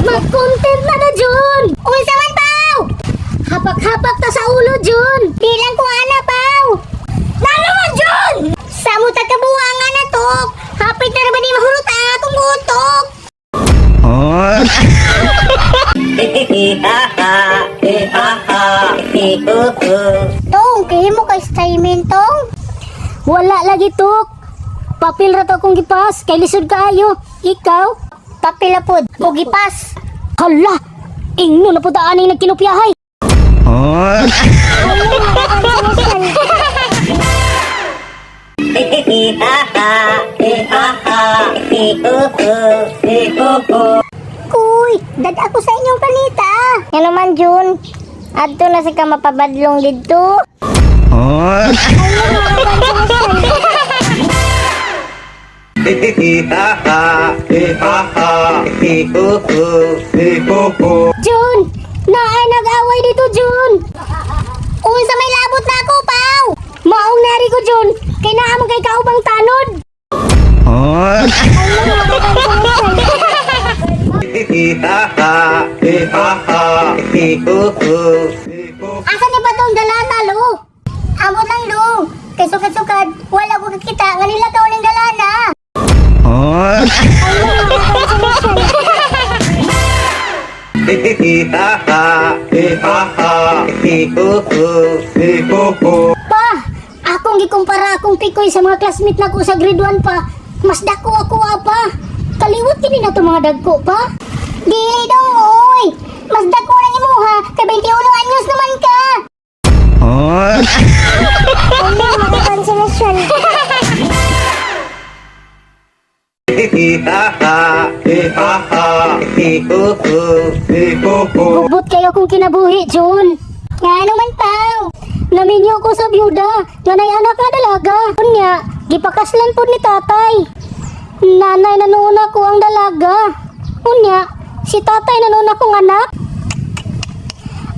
Mag-content na Jun! Unsa man, Pao? Hapak-hapak ta sa ulo, Jun! Di lang ko ana, Pao! Lalo, Jun! Samo ta kabuangan na to! Hapit na naman ni mahurot akong utok! Tong, kaya mo kay Stayman, Tong? Wala lagi, Tok. Papil ra to akong gipas, kay lisod kaayo. Ikaw? Papil apod, ko gipas. Hala! Ingno na po daaning nagkinupyahay. Kuy, dad ako sa inyong panita. Yan naman, Jun. Adto na sa ka mapabadlong dito. Jun! Naay nag-away dito, Jun! Unsa may labot na ako, Pao! Maong nari ko, Jun! Kay naamang kay kaubang tanod! Asa ni ba tong dalana, Lu? Amot lang, Lu! Kay sukad-sukad, wala ko kakita nga nila ka uling dalana! Pa, akong gikumpara akong pikoy sa mga classmate na ko sa grade 1 pa. Mas dako ako pa. Kaliwat kini na to mga dagko pa. Dili daw oy. Mas dako na imo ha. Kay 21 anyos naman ka. Ano mga konsolasyon? Bubot kayo kung kinabuhi, Jun. Nga naman, Pao. Naminyo ko sa byuda. Nanay anak na dalaga. Kunya, gipakaslan po ni tatay. Nanay nanuna ko ang dalaga. Kunya, si tatay nanuna kong anak.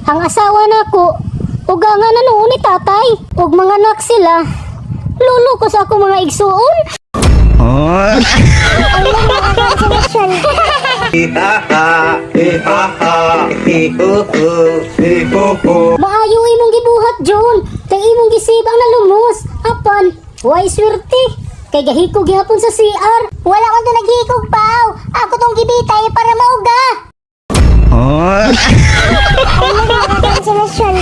Ang asawa na ko, uga nga nanuun ni tatay. Ug mga anak sila. Lulo ko sa akong mga igsuon. Ano mga konsolasyon? Maayo imong gibuhat, Jun. Kay imong gisibang na lumos. Apan, way swerte. Kay gahikog gihapon sa CR. Wala man to naghikog, Pao. Ako tong gibitay para mauga. Ano mga konsolasyon?